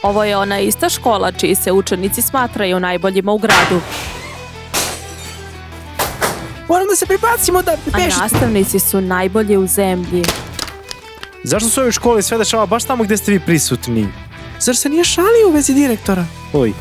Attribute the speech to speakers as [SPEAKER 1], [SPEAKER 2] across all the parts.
[SPEAKER 1] Ovo je ona ista škola čiji se učenici smatraju najboljima u gradu.
[SPEAKER 2] Moram da se pribacimo da
[SPEAKER 1] A nastavnici su najbolji u zemlji.
[SPEAKER 3] Zašto se u ovoj školi sve dešava baš tamo gdje ste vi prisutni?
[SPEAKER 2] Zar se nije šalio u vezi direktora?
[SPEAKER 3] Oj,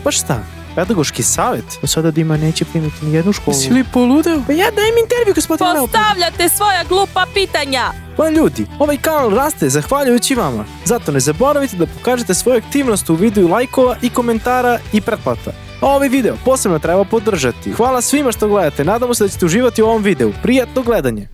[SPEAKER 3] baš šta? Pedagoški savjet? Od sada Dima neće primiti ni jednu školu.
[SPEAKER 2] Jesi li poludeo? Pa ja dajem intervju, gospodine Leopold.
[SPEAKER 1] Postavljate svoja glupa pitanja!
[SPEAKER 3] Pa ljudi, ovaj kanal raste zahvaljujući vama. Zato ne zaboravite da pokažete svoju aktivnost u vidu lajkova i komentara i pretplata. A ovaj video posebno treba podržati. Hvala svima što gledate, nadamo se da ćete uživati u ovom videu. Prijatno gledanje!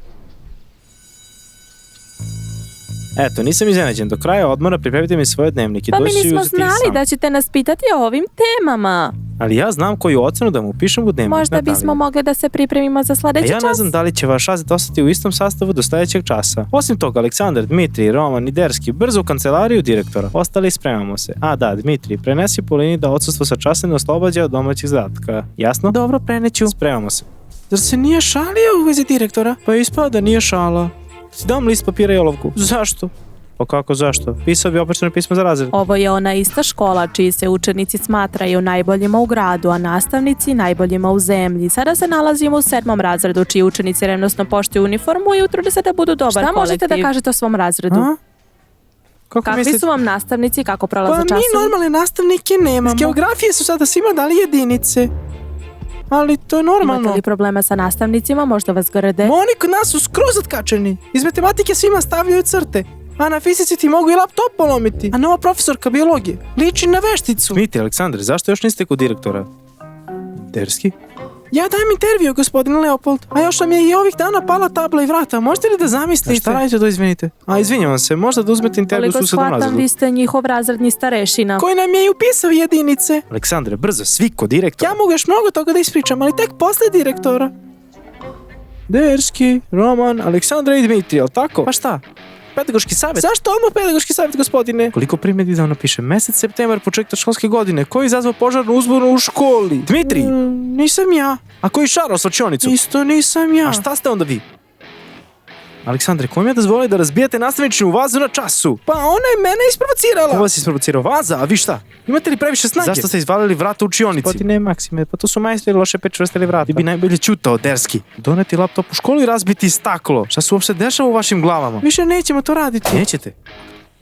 [SPEAKER 3] Eto, nisam iznenađen. Do kraja odmora pripremite mi svoje dnevnike.
[SPEAKER 1] Pa mi
[SPEAKER 3] Doći ću
[SPEAKER 1] nismo
[SPEAKER 3] uzeti ih
[SPEAKER 1] znali
[SPEAKER 3] sam.
[SPEAKER 1] da ćete nas pitati o ovim temama.
[SPEAKER 3] Ali ja znam koju ocenu da mu upišem u dnevnik.
[SPEAKER 1] Možda
[SPEAKER 3] Natalija.
[SPEAKER 1] bismo mogli da se pripremimo za
[SPEAKER 3] A
[SPEAKER 1] sledeći
[SPEAKER 3] ja ne
[SPEAKER 1] čas.
[SPEAKER 3] znam da li će vaš razred ostati u istom sastavu do sledećeg časa. Osim toga, Aleksandar, Dmitrij, Roman i Derski brzo u kancelariju direktora. Ostali spremamo se. A da, Dmitrij, prenesi Polini da odsustvo sa časa ne oslobađa od domaćih zadatka. Jasno?
[SPEAKER 2] Dobro, preneću.
[SPEAKER 3] Spremamo se.
[SPEAKER 2] Zar se nije šalio u vezi direktora?
[SPEAKER 3] Pa ispada da nije šala. Ti dam list papira i olovku.
[SPEAKER 2] Zašto?
[SPEAKER 3] Pa kako zašto? Pisao bi opešteno pismo za razred.
[SPEAKER 1] Ovo je ona ista škola čiji se učenici smatraju najboljima u gradu, a nastavnici najboljima u zemlji. Sada se nalazimo u 7. razredu, čiji učenici revnosno poštuju uniformu i utrude se da budu dobar kolektiv. Šta možete da kažete o svom razredu?
[SPEAKER 2] A?
[SPEAKER 1] Kakvi su vam nastavnici, kako prolaze
[SPEAKER 2] Pa
[SPEAKER 1] časovi?
[SPEAKER 2] mi normalne nastavnike nemamo. Iz geografije su sada svima dali jedinice. Ali to je normalno.
[SPEAKER 1] Imate li problema sa nastavnicima, možda vas grde?
[SPEAKER 2] Oni kod nas su skroz otkačeni. Iz matematike svima stavljaju crte. A na fizici ti mogu i laptop polomiti. A nova profesorka biologije liči na vešticu.
[SPEAKER 3] Dmitrij, Aleksandar, zašto još niste kod direktora? Derski?
[SPEAKER 2] Ja dajem intervju, gospodine Leopold. A još nam je i ovih dana pala tabla i vrata. Možete li da zamislite?
[SPEAKER 3] Šta radite to, izvinite? A izvinjavam se, možda da uzmete intervju u
[SPEAKER 1] Koliko
[SPEAKER 3] susednom
[SPEAKER 1] shvatam,
[SPEAKER 3] razredu.
[SPEAKER 1] vi ste njihov razredni starešina.
[SPEAKER 2] Koji nam je i upisao jedinice.
[SPEAKER 3] Aleksandre, brzo, svi kod direktora.
[SPEAKER 2] Ja mogu još mnogo toga da ispričam, ali tek posle direktora.
[SPEAKER 3] Derski, Roman, Aleksandra i Dmitrij, jel tako? Pa šta? Pedagoški savjet?
[SPEAKER 2] Zašto odmah pedagoški savjet, gospodine?
[SPEAKER 3] Koliko primjedbi da ono piše? Mesec septembar, početak školske godine. Ko je izazvao požarnu uzbunu u školi? Dmitrij!
[SPEAKER 2] Nisam ja.
[SPEAKER 3] A ko je šarao slačionicu?
[SPEAKER 2] Isto nisam ja.
[SPEAKER 3] A šta ste onda vi? Aleksandre, ko mi je dozvolio da razbijate nastavničnu vazu na času?
[SPEAKER 2] Pa ona je mene isprovocirala.
[SPEAKER 3] Ko vas je isprovocirao? Vaza? A vi šta?
[SPEAKER 2] Imate li previše snage?
[SPEAKER 3] Zašto ste izvalili vrata u učionici? Gospodine Maksime, pa to su majstori loše pečvrstili vrata. Ti bi najbolje ćutao, Derski. Doneti laptop u školu i razbiti staklo. Šta se uopšte dešava u vašim glavama?
[SPEAKER 2] Više nećemo to raditi.
[SPEAKER 3] Nećete?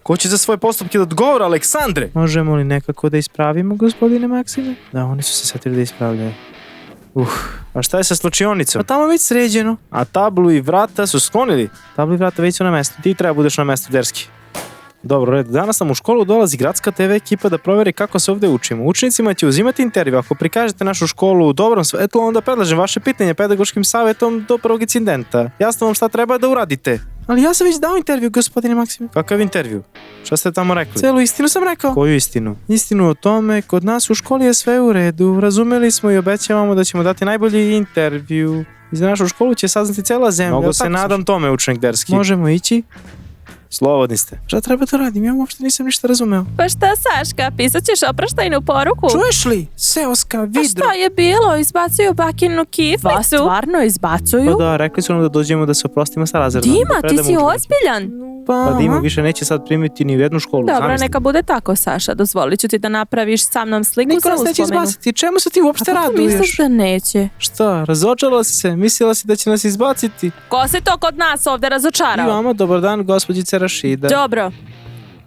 [SPEAKER 3] Ko će za svoje postupke da odgovara, Aleksandre? Možemo li nekako da ispravimo, gospodine Maksime? Da, oni su se setili da ispravljaju. A šta je sa slučionicom?
[SPEAKER 2] Pa tamo već sređeno.
[SPEAKER 3] A tablu i vrata su sklonili? Tablu i vrata već su na mestu. Ti treba budeš na mestu, Derski. Dobro, red. Danas nam u školu dolazi gradska TV ekipa da proveri kako se ovdje učimo. Učenicima će uzimati intervju. Ako prikažete našu školu u dobrom svetlu, onda predlažem vaše pitanje pedagoškim savjetom do prvog incidenta. Jasno vam šta treba da uradite.
[SPEAKER 2] Ali ja sam već dao intervju, gospodine Maksime.
[SPEAKER 3] Kakav intervju? Šta ste tamo rekli?
[SPEAKER 2] Celu istinu sam rekao.
[SPEAKER 3] Koju istinu? Istinu o tome, kod nas u školi je sve u redu. Razumeli smo i obećavamo da ćemo dati najbolji intervju. I za našu školu će saznati cela zemlja. Mnogo se nadam tome, učenik Derski.
[SPEAKER 2] Možemo ići?
[SPEAKER 3] Slobodni ste.
[SPEAKER 2] Šta treba da radim? Ja uopšte nisam ništa razumeo.
[SPEAKER 1] Pa šta, Saška, pisat ćeš oproštajnu poruku?
[SPEAKER 2] Čuješ li? Seoska vidro.
[SPEAKER 1] A šta je bilo? Izbacuju bakinu kiflicu? Vas stvarno izbacuju?
[SPEAKER 3] Pa da, rekli su nam da dođemo da se oprostimo sa razredom.
[SPEAKER 1] Dima, ti si ozbiljan?
[SPEAKER 3] Pa Dima više neće sad primiti ni u jednu školu.
[SPEAKER 1] Dobro,
[SPEAKER 3] zamisli.
[SPEAKER 1] neka bude tako, Saša. Dozvolit ću ti da napraviš sa mnom sliku
[SPEAKER 2] Niko
[SPEAKER 1] za
[SPEAKER 2] nas neće
[SPEAKER 1] uspomenu.
[SPEAKER 2] izbaciti. Čemu se ti uopšte
[SPEAKER 1] A kako
[SPEAKER 2] raduješ?
[SPEAKER 1] misliš da neće?
[SPEAKER 3] Šta, razočarala si se? Mislila si da će nas izbaciti?
[SPEAKER 1] Ko se to kod nas ovdje
[SPEAKER 3] I
[SPEAKER 1] razočarao?
[SPEAKER 3] vama, dobar dan, gospođice Rašida.
[SPEAKER 1] Dobro.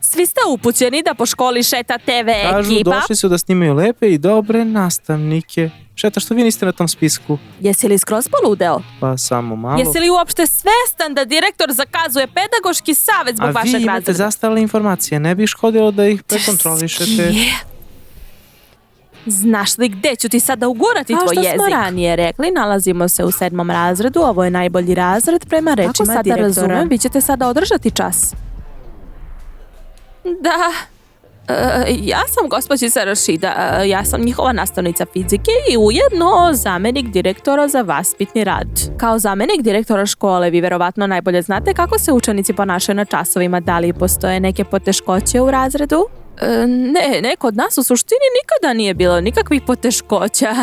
[SPEAKER 1] Svi ste upućeni da po školi šeta TV
[SPEAKER 3] Kažu,
[SPEAKER 1] ekipa.
[SPEAKER 3] došli su da snimaju lepe i dobre nastavnike. Šeta, što vi niste na tom spisku?
[SPEAKER 1] Jesi li skroz poludeo?
[SPEAKER 3] Pa samo malo.
[SPEAKER 1] Jesi li uopšte svestan da direktor zakazuje pedagoški savjet zbog
[SPEAKER 3] A
[SPEAKER 1] vašeg
[SPEAKER 3] vi imate
[SPEAKER 1] razreda?
[SPEAKER 3] zastarale informacije, ne bi škodilo da ih prekontrolišete.
[SPEAKER 1] Je. Znaš li gde ću ti sada ugurati tvoj jezik? Kao što smo ranije rekli, nalazimo se u 7. razredu, ovo je najbolji razred prema rečima direktora. Ako sada razumem, vi ćete sada održati čas. Da, ja sam gospođica Rašida, ja sam njihova nastavnica fizike i ujedno zamenik direktora za vaspitni rad. Kao zamenik direktora škole vi verovatno najbolje znate kako se učenici ponašaju na časovima, da li postoje neke poteškoće u razredu? Ne, kod nas u suštini nikada nije bilo nikakvih poteškoća.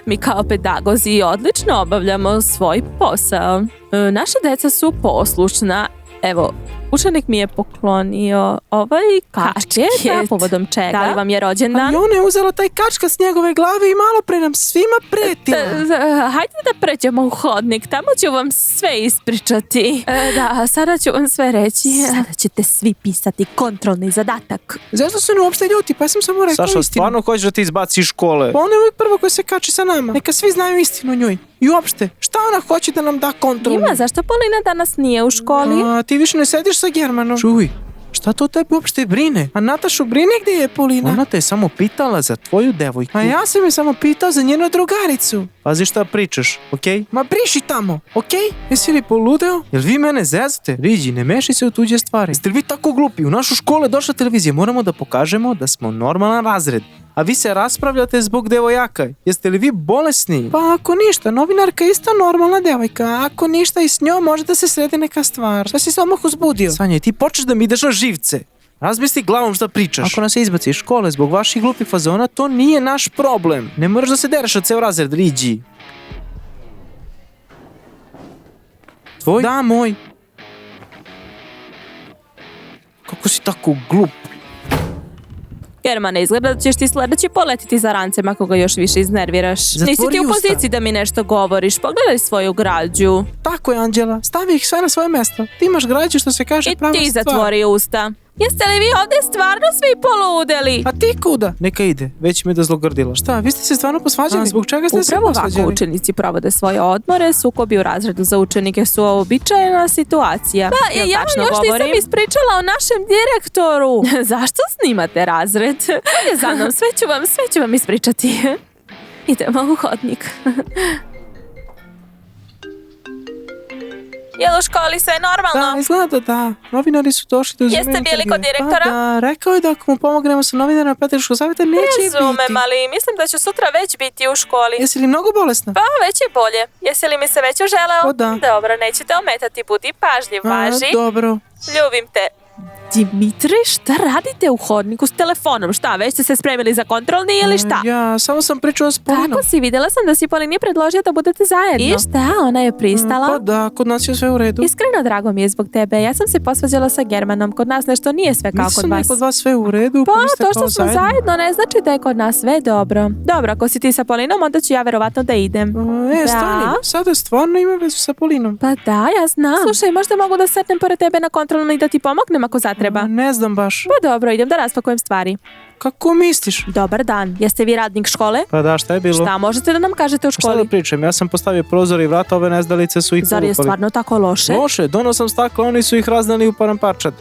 [SPEAKER 1] Mi kao pedagozi odlično obavljamo svoj posao. Naša deca su poslušna. Evo, Učenik mi je poklonio ovaj kačket, povodom čega? Da li vam je rođendan?
[SPEAKER 2] Ali ona je uzela taj kačka s njegove glave i malo pre nam svima pretila.
[SPEAKER 1] Hajde da pređemo u hodnik, tamo ću vam sve ispričati. Da, sada ću vam sve reći. Sada ćete svi pisati kontrolni zadatak.
[SPEAKER 2] Zašto se ne uopšte ljuti? Pa sam samo rekao
[SPEAKER 3] Saša,
[SPEAKER 2] istinu.
[SPEAKER 3] stvarno hoćeš da ti izbaci iz škole?
[SPEAKER 2] Pa ona je uvijek prva koja se kači sa nama. Neka svi znaju istinu o njoj. I uopšte, šta ona hoće da nam da kontrolnu?
[SPEAKER 1] Ima, zašto Polina danas nije u školi?
[SPEAKER 2] A, ti više ne sediš sa Germanom. Čuj, šta to tebi uopšte brine? A Natašu brine gdje je Polina?
[SPEAKER 3] Ona te je samo pitala za tvoju devojku.
[SPEAKER 2] A ja sam je samo pitao za njenu drugaricu.
[SPEAKER 3] Pazi šta pričaš, okej?
[SPEAKER 2] Ma briši tamo, okej? Jesi li poludeo?
[SPEAKER 3] Jel vi mene zezate? Riđi, ne meši se u tuđe stvari. Jeste li vi tako glupi? U našu školu je došla televizija. Moramo da pokažemo da smo normalan razred. A vi se raspravljate zbog devojaka. Jeste li vi bolesni?
[SPEAKER 2] Pa ako ništa, novinarka je isto normalna devojka. Ako ništa i s njom može da se sredi neka stvar. Šta si se odmah uzbudio?
[SPEAKER 3] Sanja, ti počeš da mi ideš na živce. Razmisli glavom šta pričaš. Ako nas se izbaci iz škole zbog vaših glupih fazona, to nije naš problem. Ne moraš da se dereš od ceo razred, Riđi. Tvoj?
[SPEAKER 2] Da, moj.
[SPEAKER 3] Kako si tako glup?
[SPEAKER 1] Germane, izgleda da ćeš ti sledeći poletiti za rancem ako ga još više iznerviraš.
[SPEAKER 2] Zatvori
[SPEAKER 1] Nisi ti u
[SPEAKER 2] usta.
[SPEAKER 1] poziciji da mi nešto govoriš. Pogledaj svoju građu.
[SPEAKER 2] Tako je, Anđela. Stavi ih sve na svoje mjesto. Ti imaš građu što se kaže
[SPEAKER 1] I
[SPEAKER 2] prava
[SPEAKER 1] ti
[SPEAKER 2] stvar.
[SPEAKER 1] zatvori usta. Jeste li vi ovdje stvarno svi poludeli?
[SPEAKER 2] A ti kuda?
[SPEAKER 3] Neka ide, već me da zlogrdila.
[SPEAKER 2] Šta, vi ste se stvarno posvađali? Zbog čega ste se
[SPEAKER 1] Upravo ovako
[SPEAKER 2] posvađali?
[SPEAKER 1] učenici provode svoje odmore, sukobi u razredu za učenike su uobičajena situacija. Pa,
[SPEAKER 2] Jel
[SPEAKER 1] ja vam
[SPEAKER 2] tačno
[SPEAKER 1] još nisam
[SPEAKER 2] govorim?
[SPEAKER 1] ispričala o našem direktoru. Zašto snimate razred? Ajde za mnom, sve ću vam ispričati. Idemo u hodnik. Jel u školi sve normalno?
[SPEAKER 2] Da, izgleda da. Novinari su došli da uzimaju
[SPEAKER 1] Jeste bili
[SPEAKER 2] intervjue.
[SPEAKER 1] kod direktora?
[SPEAKER 2] Pa da, rekao je da ako mu pomognemo sa novinarima Pedagoškog savjeta neće
[SPEAKER 1] Razumem,
[SPEAKER 2] biti.
[SPEAKER 1] ali mislim da ću sutra već biti u školi.
[SPEAKER 2] Jesi li mnogo bolesna?
[SPEAKER 1] Pa, već je bolje. Jesi li mi se već uželeo?
[SPEAKER 2] O, da.
[SPEAKER 1] Dobro, nećete ometati, budi pažljiv, važi.
[SPEAKER 2] Dobro.
[SPEAKER 1] Ljubim te. Dimitri, šta radite u hodniku s telefonom? Šta, već ste se spremili za kontrolni ili šta?
[SPEAKER 2] Ja samo sam pričala s Polinom.
[SPEAKER 1] Kako si, vidjela sam da si Polini predložio da budete zajedno. I šta, ona je pristala?
[SPEAKER 2] Pa da, kod nas je sve u redu.
[SPEAKER 1] Iskreno drago mi je zbog tebe. Ja sam se posvađala sa Germanom. Kod nas nešto nije sve kao kod
[SPEAKER 2] Nisam
[SPEAKER 1] vas.
[SPEAKER 2] kod vas sve u redu.
[SPEAKER 1] Pa,
[SPEAKER 2] vi ste
[SPEAKER 1] to
[SPEAKER 2] kao
[SPEAKER 1] što smo zajedno ne znači da je kod nas sve dobro. Dobro, ako si ti sa Polinom, onda ću ja verovatno da idem. Da.
[SPEAKER 2] Stani, sada stvarno ima vezu sa Polinom.
[SPEAKER 1] Pa da, ja znam. Slušaj, možda mogu da setnem pored tebe na kontrolnom i da ti pomognem ako zatreba.
[SPEAKER 2] Ne znam baš.
[SPEAKER 1] Pa dobro, idem da raspakujem stvari.
[SPEAKER 2] Kako misliš?
[SPEAKER 1] Dobar dan, jeste vi radnik škole?
[SPEAKER 3] Pa da, šta je bilo?
[SPEAKER 1] Šta možete da nam kažete u
[SPEAKER 3] Šta
[SPEAKER 1] školi?
[SPEAKER 3] da pričam? Ja sam postavio prozor i vrata, ove nezdalice su ih
[SPEAKER 1] Zar je
[SPEAKER 3] polupali.
[SPEAKER 1] stvarno tako loše?
[SPEAKER 3] Loše, donao sam stakla, oni su ih raznali u paramparčad.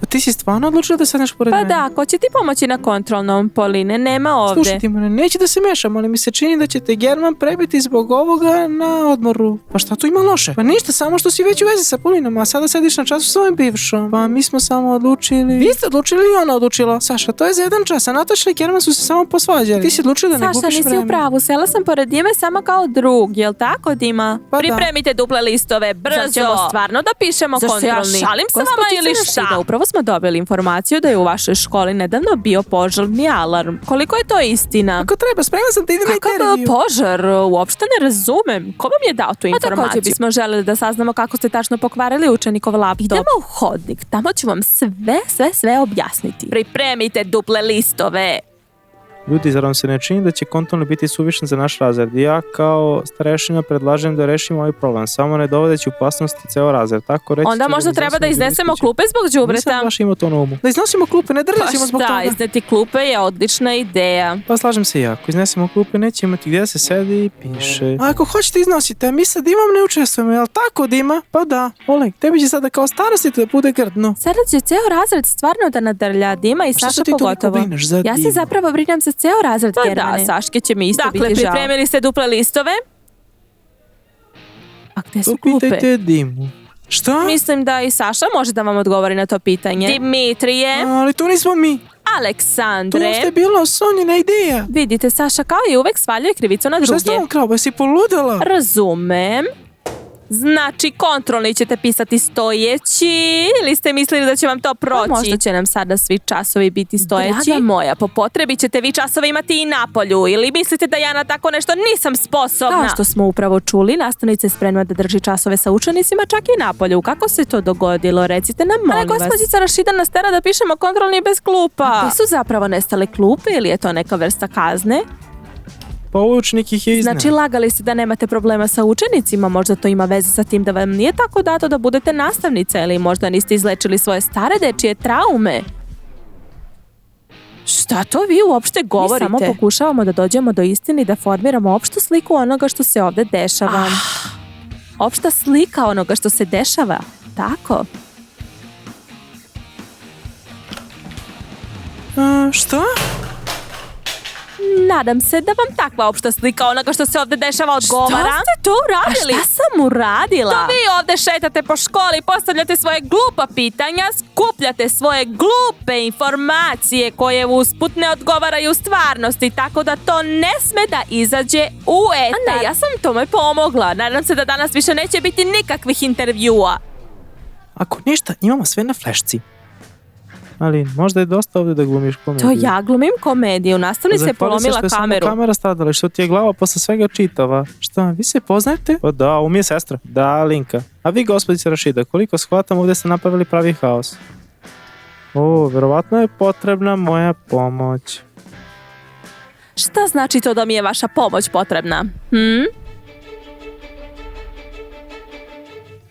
[SPEAKER 2] A ti si stvarno odlučila da sedneš pored
[SPEAKER 1] Pa
[SPEAKER 2] mene?
[SPEAKER 1] da, ko će ti pomoći na kontrolnom, Poline? Nema ovde.
[SPEAKER 2] Slušaj Timone, neće da se mešam, ali mi se čini da će te German prebiti zbog ovoga na odmoru. Pa šta tu ima loše? Pa ništa, samo što si već u vezi sa Polinom, a sada sediš na času s svojim bivšom. Pa mi smo samo odlučili... Vi ste odlučili i ona odlučila. Saša, to je za jedan čas, a Nataša i German su se samo posvađali. Ti si odlučila da ne
[SPEAKER 1] Saša,
[SPEAKER 2] gubiš
[SPEAKER 1] nisi
[SPEAKER 2] vreme.
[SPEAKER 1] u pravu, sela sam pored Dime samo kao drug, jel tako, Dima?
[SPEAKER 2] Pa da.
[SPEAKER 1] Pripremite duple listove, brzo! Zar ćemo stvarno da pišemo kontrolni?
[SPEAKER 4] Zašto ja šalim se vama ili šta?
[SPEAKER 1] Da, upravo smo dobili informaciju da je u vašoj školi nedavno bio požarni alarm. Koliko je to istina?
[SPEAKER 2] Ako treba, spremna sam te idem na
[SPEAKER 1] Kakav
[SPEAKER 2] intervju.
[SPEAKER 1] požar? Uopšte ne razumem. Ko vam je dao tu
[SPEAKER 4] A
[SPEAKER 1] informaciju?
[SPEAKER 4] također
[SPEAKER 1] bismo želeli da saznamo kako ste tačno pokvarili učenikov laptop. Idemo u hodnik, tamo ću vam sve objasniti. Pripremite duple listove.
[SPEAKER 3] Ljudi, zar vam se ne čini da će kontrolno biti suvišan za naš razred? Ja kao starešina predlažem da rešimo ovaj problem, samo ne dovodeći u opasnosti ceo razred. Tako reći
[SPEAKER 1] Onda možda treba da iznesemo klupe zbog đubreta.
[SPEAKER 3] Nisam baš imao to na umu.
[SPEAKER 2] Da iznosimo klupe, ne
[SPEAKER 1] Pa
[SPEAKER 2] drljamo zbog
[SPEAKER 1] šta,
[SPEAKER 2] toga.
[SPEAKER 1] izneti klupe je odlična ideja.
[SPEAKER 3] Pa slažem se i ja, ako iznesemo klupe neće imati gdje da se sedi i piše.
[SPEAKER 2] A ako hoćete iznosite, a mi sa Dimom ne učestvujemo, jel tako Dima? Pa da, Oleg, tebi će sada kao starostite da bude grdno.
[SPEAKER 1] Sada će ceo razred stvarno da nadrlja, Dima i
[SPEAKER 2] Šta se
[SPEAKER 1] Saša
[SPEAKER 2] ti toliko
[SPEAKER 1] pogotovo.
[SPEAKER 2] brineš za
[SPEAKER 1] Ja se
[SPEAKER 2] Dimu?
[SPEAKER 1] zapravo brinem za ceo razred,
[SPEAKER 4] Pa
[SPEAKER 1] Germane.
[SPEAKER 4] da,
[SPEAKER 1] Saške će mi isto
[SPEAKER 4] Dakle,
[SPEAKER 1] biti žao.
[SPEAKER 4] pripremili ste duple listove?
[SPEAKER 1] A gde su klupe?
[SPEAKER 3] Upitajte Dimu.
[SPEAKER 2] Šta?
[SPEAKER 1] Mislim da i Saša može da vam odgovori na to pitanje.
[SPEAKER 4] Dimitrije,
[SPEAKER 2] Ali to nismo mi. To
[SPEAKER 1] Aleksandre,
[SPEAKER 2] uopšte je bila Sonjina ideja.
[SPEAKER 1] vidite, Saša kao i uvek svaljuje krivicu na
[SPEAKER 2] Šta
[SPEAKER 1] druge.
[SPEAKER 2] je s tobom krao? Jesi poludela?
[SPEAKER 1] Razumem.
[SPEAKER 4] Znači, kontrolni ćete pisati stojeći ili ste mislili da će vam to proći?
[SPEAKER 1] Pa možda će nam sada svi časovi biti stojeći.
[SPEAKER 4] Draga moja, po potrebi ćete vi časove imati i napolju ili mislite da ja na tako nešto nisam sposobna?
[SPEAKER 1] Kao što smo upravo čuli, nastavnica je spremna da drži časove sa učenicima čak i napolju. Kako se to dogodilo? Recite nam, molim vas.
[SPEAKER 4] Gospođica Rašida nas tera da pišemo kontrolni bez klupa.
[SPEAKER 1] Gde su zapravo nestale klupe ili je to neka vrsta kazne?
[SPEAKER 3] Pa ovaj učenik ih je izneo.
[SPEAKER 1] Znači, lagali ste da nemate problema sa učenicima, možda to ima veze sa tim da vam nije tako dato da budete nastavnica ili možda niste izlečili svoje stare dečije traume. Šta to vi uopšte govorite? Mi samo pokušavamo da dođemo do istine i da formiramo opštu sliku onoga što se ovde dešava. Opšta slika onoga što se dešava. Tako.
[SPEAKER 2] Šta?
[SPEAKER 1] Nadam se da vam takva opšta slika onoga što se ovde dešava odgovara.
[SPEAKER 4] Šta ste to uradili?
[SPEAKER 1] A šta sam uradila?
[SPEAKER 4] To vi ovde šetate po školi, postavljate svoje glupa pitanja, skupljate svoje glupe informacije koje usput ne odgovaraju stvarnosti, tako da to ne sme da izađe u etar.
[SPEAKER 1] A ne, ja sam tome pomogla. Nadam se da danas više neće biti nikakvih intervjua.
[SPEAKER 3] Ako ništa, imamo sve na flešci. Ali možda je dosta ovdje da glumiš komediju.
[SPEAKER 1] To ja glumim komediju. Nastavnica je polomila kameru.
[SPEAKER 3] Kamera stradala, što ti je glava posle svega čitava. Šta, vi se poznajete? Pa da, ovo mi je sestra. Da, Linka. A vi, gospođice Rašida, koliko shvatam, ovdje ste napravili pravi haos. O, verovatno je potrebna moja pomoć.
[SPEAKER 1] Šta znači to da mi je vaša pomoć potrebna?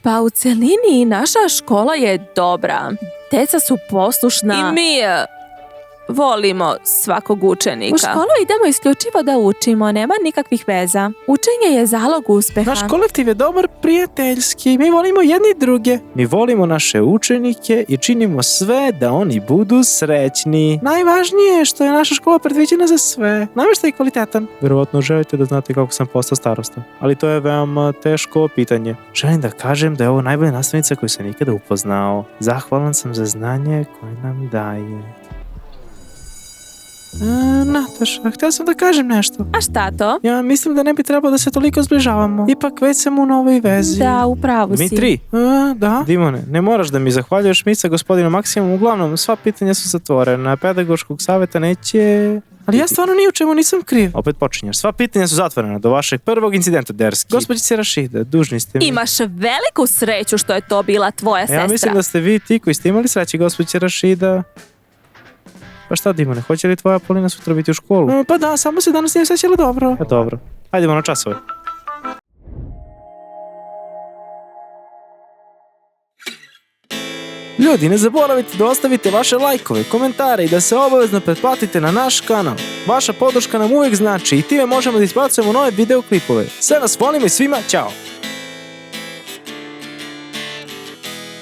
[SPEAKER 1] Pa u celini naša škola je dobra. Deca su poslušna.
[SPEAKER 4] I mi volimo svakog učenika.
[SPEAKER 1] U školu idemo isključivo da učimo, nema nikakvih veza. Učenje je zalog uspeha.
[SPEAKER 2] Naš kolektiv je dobar, prijateljski. Mi volimo jedni druge.
[SPEAKER 3] Mi volimo naše učenike i činimo sve da oni budu srećni.
[SPEAKER 2] Najvažnije je što je naša škola predviđena za sve. Namještaj je kvalitetan.
[SPEAKER 3] Verovatno želite da znate kako sam postao starosta, ali to je veoma teško pitanje. Želim da kažem da je ovo najbolja nastavnica koju sam nikada upoznao. Zahvalan sam za znanje koje nam daje.
[SPEAKER 2] Nataša, htio sam da kažem nešto.
[SPEAKER 1] A šta to?
[SPEAKER 2] Ja mislim da ne bi trebalo da se toliko zbližavamo. Ipak već sam u novoj vezi.
[SPEAKER 1] Da, upravo si.
[SPEAKER 3] Dmitri,
[SPEAKER 2] da?
[SPEAKER 3] Dimone, ne moraš da mi zahvaljuješ, mi sa gospodinom Maksimom, uglavnom sva pitanja su zatvorena, pedagoškog savjeta neće...
[SPEAKER 2] Ali ja stvarno ni u čemu nisam kriv.
[SPEAKER 3] Opet počinješ, sva pitanja su zatvorena do vašeg prvog incidenta, Derski.
[SPEAKER 2] Gospođice Rašida, dužni ste mi.
[SPEAKER 1] Imaš veliku sreću što je to bila tvoja sestra.
[SPEAKER 3] Ja mislim da ste vi ti koji ste imali sreće, gospođice Rašida. Pa šta, Dimone, hoće li tvoja Polina sutra biti u školu?
[SPEAKER 2] Pa da, samo se danas nije osjećala dobro.
[SPEAKER 3] Pa dobro, hajdemo na časove. Ljudi, ne zaboravite da ostavite vaše lajkove, komentare i da se obavezno pretplatite na naš kanal. Vaša podrška nam uvijek znači i time možemo da izbacujemo nove videoklipove. Sve vas volimo i svima, ćao!